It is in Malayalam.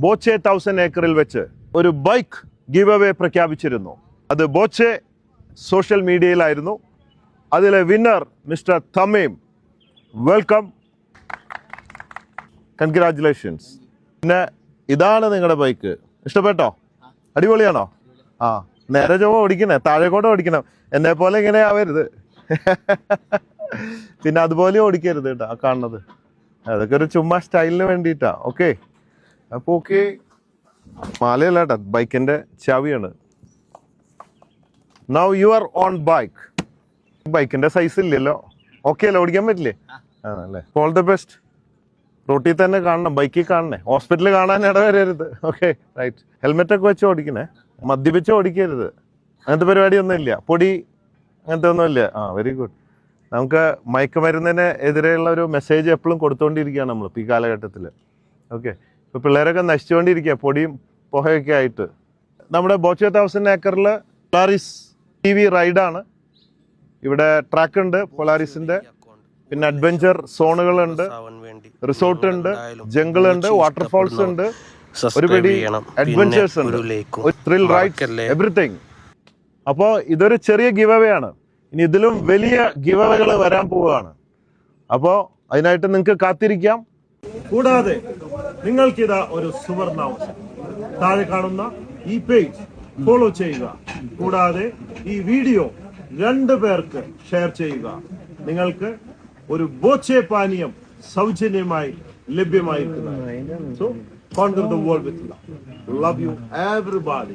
ബോച്ചെ 1000 ഏക്കറിൽ വെച്ച് ഒരു ബൈക്ക് ഗിവ് അവേ പ്രഖ്യാപിച്ചിരുന്നു. അത് ബോച്ചെ സോഷ്യൽ മീഡിയയിലായിരുന്നു. അതിലെ winner mister Tamim. Welcome, congratulations. പിന്നെ ഇതാണ് നിങ്ങളുടെ ബൈക്ക്. ഇഷ്ടപ്പെട്ടോ? അടിപൊളിയാണോ? ആ, നേരെ ചുമ ഓടിക്കണേ, താഴെക്കോട്ട് ഓടിക്കണം. എന്നെ പോലെ ഇങ്ങനെ ആവരുത്. പിന്നെ അതുപോലെ ഓടിക്കരുത് കേട്ടോ. ആ കാണുന്നത് അതൊക്കെ ഒരു ചുമ്മാ സ്റ്റൈലിന് വേണ്ടിയിട്ടാ. ഓക്കെ, അപ്പൊ ഓക്കെ. മാലയല്ല കേട്ടോ, ബൈക്കിന്റെ ചാവിയാണ്. Now you are on bike. ബൈക്കിന്റെ സൈസ് ഇല്ലല്ലോ. ഓക്കെ അല്ലേ? ഓടിക്കാൻ പറ്റില്ലേ? ആണല്ലേ. All the best. റോട്ടിൽ തന്നെ കാണണം, ബൈക്കിൽ കാണണേ. ഹോസ്പിറ്റലിൽ കാണാൻ ഇടവരരുത്. Okay, right. ഹെൽമെറ്റ് ഒക്കെ വെച്ച് ഓടിക്കണേ. മദ്യപിച്ച് ഓടിക്കരുത്. അങ്ങനത്തെ പരിപാടിയൊന്നും ഇല്ല. പൊടി അങ്ങനത്തെ ഒന്നും ഇല്ല. ആ, വെരി ഗുഡ്. നമുക്ക് മയക്കുമരുന്നിന് എതിരെയുള്ള ഒരു മെസ്സേജ് എപ്പോഴും കൊടുത്തുകൊണ്ടിരിക്കുകയാണ് നമ്മൾ ഈ കാലഘട്ടത്തിൽ. ഓക്കെ, ഇപ്പോൾ പിള്ളേരൊക്കെ നശിച്ചുകൊണ്ടിരിക്കുക പൊടിയും പുകയൊക്കെ ആയിട്ട്. നമ്മുടെ ബോച്ചെ 1000 ഏക്കറിൽ പൊളാറിസ് TV റൈഡാണ്. ഇവിടെ ട്രാക്ക് ഉണ്ട് പൊളാറിസിന്റെ. പിന്നെ അഡ്വഞ്ചർ സോണുകളുണ്ട്, റിസോർട്ട് ഉണ്ട്, ജംഗിൾ ഉണ്ട്, വാട്ടർഫാൾസ് ഉണ്ട്, ഒരുപടി അഡ്വഞ്ചേഴ്സ് ഉണ്ട്, ത്രിൽ റൈഡ്സ്, എവറിത്തിങ്. അപ്പോൾ ഇതൊരു ചെറിയ ഗിവ് അവേ ആണ്. ഇനി ഇതിലും വലിയ ഗിവ് അവകൾ വരാൻ പോവുകയാണ്. അപ്പോൾ അതിനായിട്ട് നിങ്ങൾക്ക് കാത്തിരിക്കാം. കൂടാതെ നിങ്ങൾക്കിതാ ഒരു സുവർണ അവസരം. താഴെ കാണുന്ന ഈ പേജ് ഫോളോ ചെയ്യുക. കൂടാതെ ഈ വീഡിയോ 2 പേർക്ക് ഷെയർ ചെയ്യുക. നിങ്ങൾക്ക് ഒരു ബോച്ചെ പാനീയം സൗജന്യമായി ലഭ്യമായിരിക്കുന്നതാണ്. So conquer the world with love. Love you everybody.